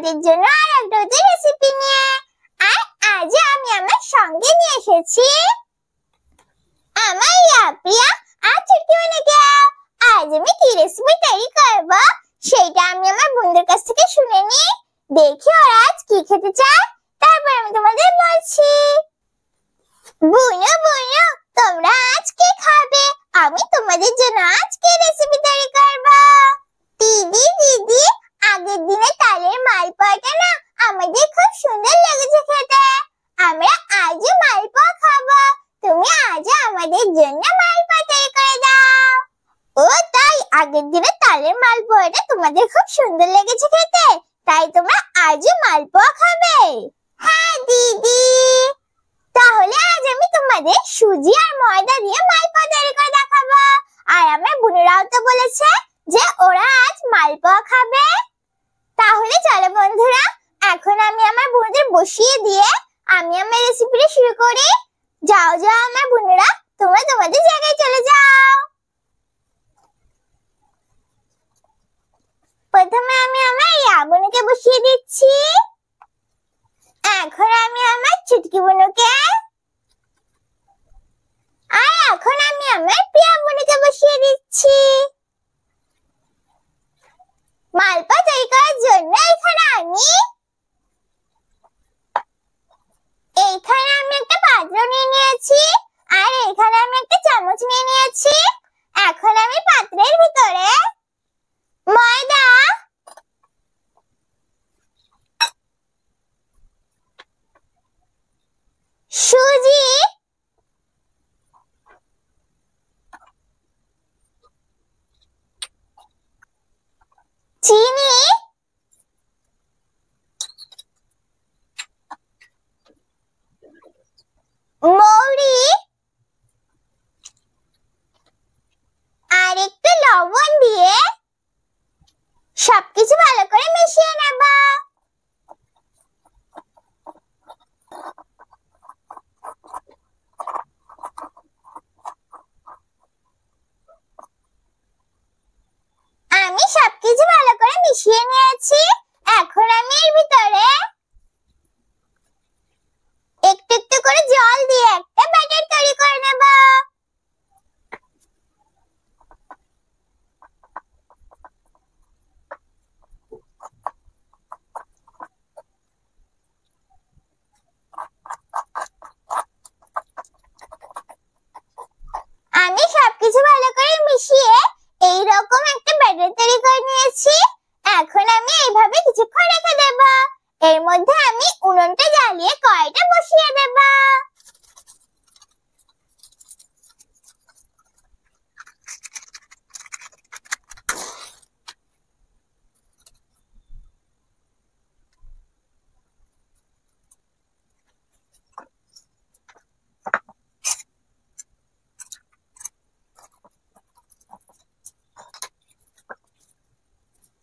তোমাদের জন্য আর একটা রেসিপি নিয়ে। আর আজ আমি আমার সঙ্গে নিয়ে এসেছি আমার প্রিয়া আর চুটকিমানিকে। আজ আমি কি রেসিপি তৈরি করব সেটা আমি আমার বন্ধুদের কাছ থেকে শুনে নি, দেখি ওরা আজ কি খেতে চায়, তারপর আমি তোমাদের বলছি। বুনু বুনু, তোমরা আজ কি খাবে? আমি তোমাদের জন্য আজকে রেসিপি তৈরি করব। দিদি দিদি, আগের দিনে তালের মালপোয়াটা না আমাদের খুব সুন্দর লেগেছে খেতে। আমরা আজও মালপোয়া খাবো। তুমি আজ আমাদের জন্য মালপোয়া তৈরি করে দাও। ও তাই, আগের দিনে তালের মালপোয়াটা তোমাদের খুব সুন্দর লেগেছে খেতে, তাই তোমরা আজও মালপোয়া খাবে? হ্যাঁ দিদি। তাহলে আজ আমি তোমাদের সুজি আর ময়দা দিয়ে মালপোয়া তৈরি করে দেখাবো। আর আমার বোনেরাও তো বলেছে যে ওরা আজ মালপোয়া খাবে। তাহলে চলো বন্ধুরা, এখন আমি আমার বোনদের বসিয়ে দিয়ে আমি আমার রেসিপিটা শুরু করি। যাও যাও আমার বোনেরা, তোমরা তোমাদের জায়গায় চলে যাও। প্রথমে আমি আমার বোনকে বসিয়ে দিচ্ছি। এখন আমি আমার চুটকি বোনকে, আর এখন আমি আমার প্রিয়া বোনকে বসিয়ে দিচ্ছি। মালপোয়া তৈরি করার জন্য এখানে আমি একটা পাত্র নিয়ে নিয়েছি, আর এখানে আমি একটা চামচ নিয়ে নিয়েছি। এখন আমি পাত্রের ভিতরে ময়দা, সুজি, চিনি, মৌরি আর একটু লবণ দিয়ে সবকিছু ভালো করে মিশিয়ে নেব। আমি সবকিছু ভালো করে মিশিয়ে নিয়েছি। এখন আমি এর ভিতরে একটু একটু করে জল দিয়ে একটা ব্যাটার তৈরি করে নেব। আমি সবকিছু ভালো করে মিশিয়ে এইরকম একটা ব্যাটার তৈরি করে নিয়েছি। এখন আমি এইভাবে কিছুক্ষণ রেখে দেব। এর মধ্যে আমি উনুনটা জ্বালিয়ে কড়াইটা বসিয়ে দেব।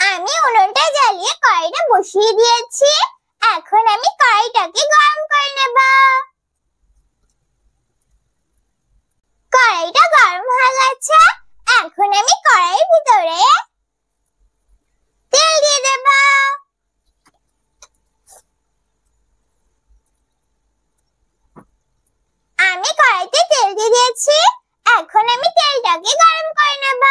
আমি উনুনটা জ্বালিয়ে কড়াইটা বসিয়ে দিয়েছি। এখন আমি কড়াইটাকে গরম করে নেব। কড়াইটা গরম হয়ে গেছে। এখন আমি কড়াইয়ের ভিতরে তেল দিয়ে দেব। আমি কড়াইতে তেল দিয়ে দিয়েছি। এখন আমি তেলটাকে গরম করে নেব।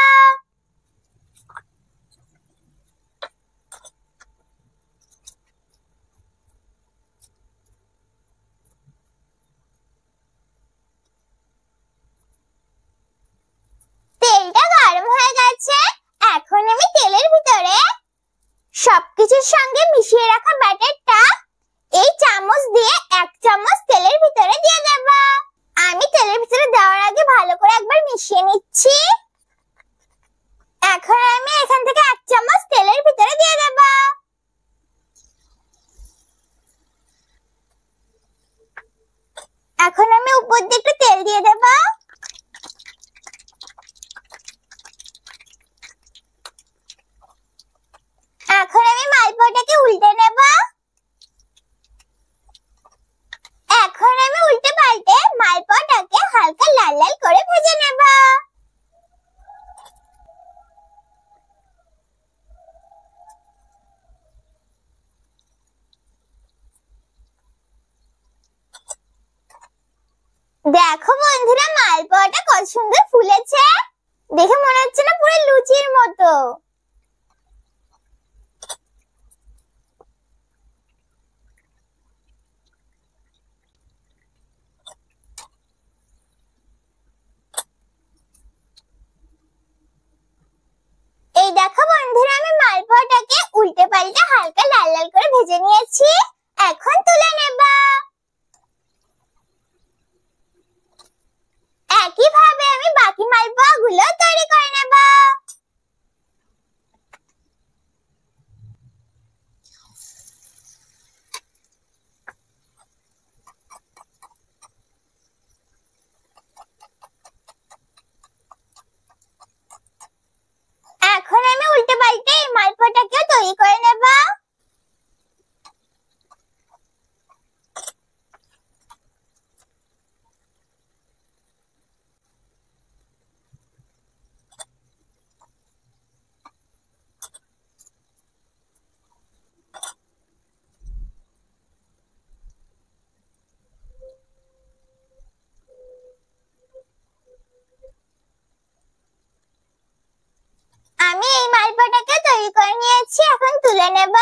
তেলটা গরম হয়ে গেছে। এখন আমি তেলের ভিতরে সবকিছুর সঙ্গে মিশিয়ে রাখা ব্যাটারটা এই চামচ দিয়ে এক চামচ তেলের ভিতরে দিয়ে দেব। আমি তেলের ভিতরে দেওয়ার আগে ভালো করে একবার মিশিয়ে নিচ্ছি। এখন আমি এখান থেকে এক চামচ তেলের ভিতরে দিয়ে দেব। এখন আমি উপর দিয়ে একটু তেল দিয়ে দেব। এখন আমি মালপোয়াটাকে উল্টে নেব। এখন আমি উল্টে পাল্টে মালপোয়াটাকে হালকা লাল লাল করে ভেজে নেব। দেখো বন্ধুরা, মালপোয়াটা কত সুন্দর ফুলেছে। দেখে মনে হচ্ছে না পুরো লুচির মতো। এই দেখো বন্ধুরা, আমি মালপোয়াটাকে উল্টে পাল্টে হালকা লাল লাল করে ভেজে নিয়েছি। এখন তুলে নেব। একইভাবে আমি বাকি মালপোয়াগুলো তৈরি করে নেব। এখন আমি উল্টে পাল্টে এই মালপোয়াটাকেও তৈরি করে নেব। আমি এই মালপোয়াটাকে তৈরি করে নিয়েছি, এখন তুলে নেব।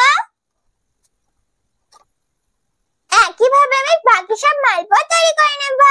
একইভাবে আমি বাকি সব মালপোয়া তৈরি করে নেব।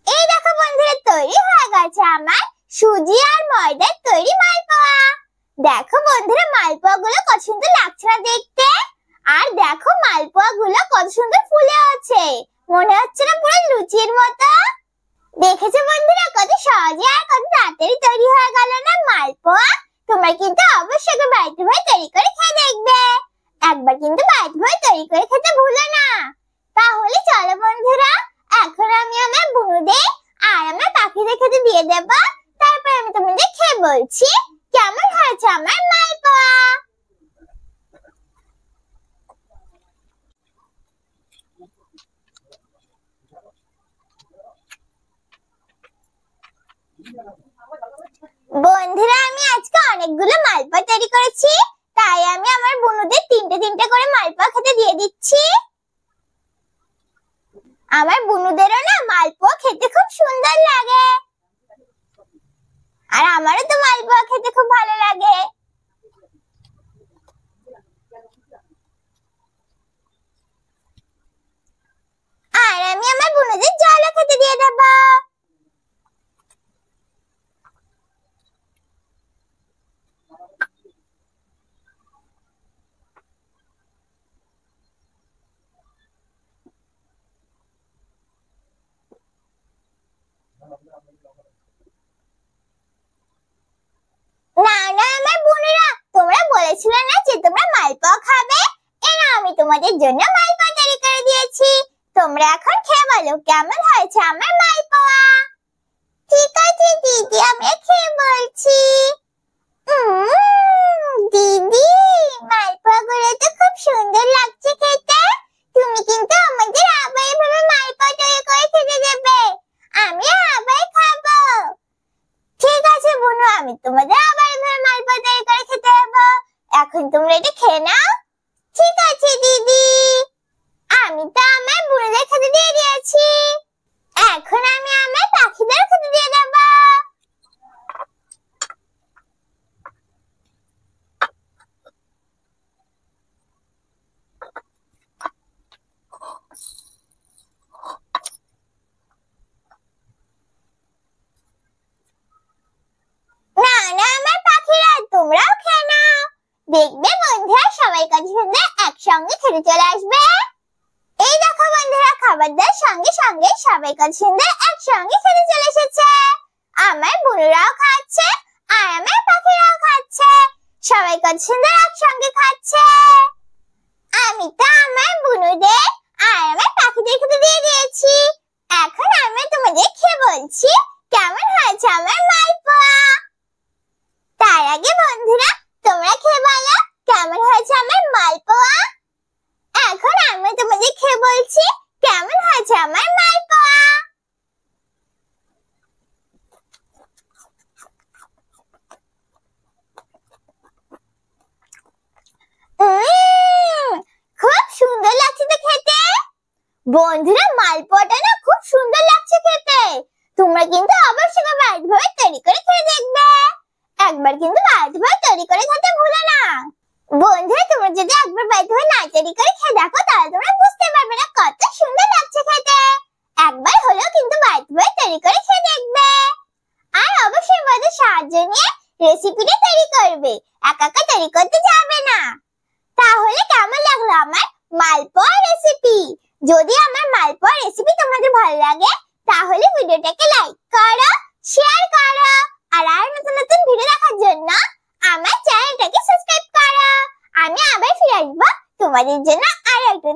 এই দেখো বন্ধুরা, তৈরি হয়ে গেছে আমার সুজি আর ময়দার তৈরি মালপোয়া। দেখো বন্ধুরা, মালপোয়া গুলো কত সুন্দর লাগছে না দেখতে। আর দেখো মালপোয়া গুলো কত সুন্দর ফুলে আছে, মনে হচ্ছে না পুরো লুচির মতো। দেখেছো বন্ধুরা, কত সহজে আর কত তাড়াতাড়ি তৈরি হয়ে গেল না মালপোয়া। তোমরা কিন্তু অবশ্যই বাড়িতে বসে তৈরি করে খেয়ে দেখবে। একবার কিন্তু বাড়িতে বসে তৈরি করে খেতে ভুলো না। তাহলে চলো বন্ধুরা, এখন আমি আমার বুনুদের আর আমার পাখিদের খেতে দিয়ে দেব। তারপর আমি তোমাদের খেয়ে বলছি কেমন হয়েছে আমার মালপোয়া। বন্ধুরা, আমি আজকে অনেকগুলো মালপোয়া তৈরি করেছি, তাই আমি আমার বুনুদের তিনটে তিনটে করে মালপোয়া খেতে দিয়ে দিচ্ছি। আমার বুনুদেরও না মালপোয়া খেতে খুব সুন্দর লাগে, আর আমারও তো মালপোয়া খেতে খুব ভালো লাগে। আর আমি আমার বুনুদের জলও খেতে দিয়ে দেবো। না না আমার বোনেরা, তোমরা বলেছিলে না যে তোমরা মালপোয়া খাবে, এই নাও আমি তোমাদের জন্য মালপোয়া তৈরি করে দিয়েছি। তোমরা এখন খেয়ে বলো কেমন হয়েছে আমার মালপোয়া। ঠিক আছে দিদি, আমি খেয়ে বলছি। দিদি, মালপোয়া গুলো তো খুব সুন্দর লাগছে খেতে। তুমি কিন্তু আমাদের আবার এভাবে মালপোয়া তৈরি করে খেতে দেবে, আমি আবার খাবো। ঠিক আছে বুনু, আমি তোমাদের আবার এভাবে মালপোয়া তৈরি করে খেতে দেবো। এখন তোমরা এটা খেয়ে নাও। ঠিক আছে দিদি, আমি তো আমার বুনুদের খেতে দিয়ে দিয়েছি। এখন আমি আমার পাখিদের খেতে দিয়ে দেবো। না না আমার পাখিরা, তোমরাও খেয়ে নাও। দেখবে বন্ধুরা সবাই কাছে একসঙ্গে খেতে চলে আসবে। এই দেখো বন্ধুরা খাবার দেওয়ার সঙ্গে সঙ্গে সবাই কত সুন্দর একসঙ্গে খেতে চলে এসেছে। আমার বুনুরাও খাচ্ছে আর আমার পাখিরাও খাচ্ছে। সবাই কত সুন্দর একসঙ্গে খাচ্ছে। আমি তো আমার বুনুদের আর আমার পাখিদের খেতে দিয়ে দিয়েছি। এখন আমি তোমাদের খেয়ে বলছি কেমন হয়েছে আমার মালপোয়া। তার আগে বন্ধুরা তোমরা খেয়ে বলো কেমন হয়েছে আমার মালপোয়া। এখন আমি তোমাদের খেয়ে বলছি কেমন হয়েছে আমার মালপোয়া। খুব সুন্দর লাগছে তো খেতে। বন্ধুরা মালপোয়াটা না খুব সুন্দর লাগছে খেতে। তোমরা কিন্তু অবশ্যই বাড়িতে ভাবে তৈরি করে খেয়ে দেখবে। একবার কিন্তু বাড়িতে ভাবে তৈরি করে খেতে ভুলো না। বন্ধুরা তোমরা যদি একবার বাড়িতে ভাবে না তৈরি করে খেয়ে দেখো তাহলে তোমরা বুঝতে পারবে না কত সুন্দর লাগছে খেতে। একবার হলেও কিন্তু বাড়িতে ভাবে তৈরি করে খেয়ে দেখবে। আর অবশ্যই আমাদের সাহায্য নিয়ে রেসিপিটা তৈরি করবে, একা একা তৈরি করতে যাবে না। তাহলে কেমন লাগলো আমার মালপোয়া রেসিপি? যদি আমার মালপোয়া রেসিপি তোমাদের ভালো লাগে তাহলে ভিডিওটাকে লাইক করো, শেয়ার করো আর নতুন নতুন ভিডিও দেখার জন্য আমার চ্যানেলটাকে সাবস্ক্রাইব করো। আমি আবার ফিরে আসবো তোমাদের জন্য আরো একটা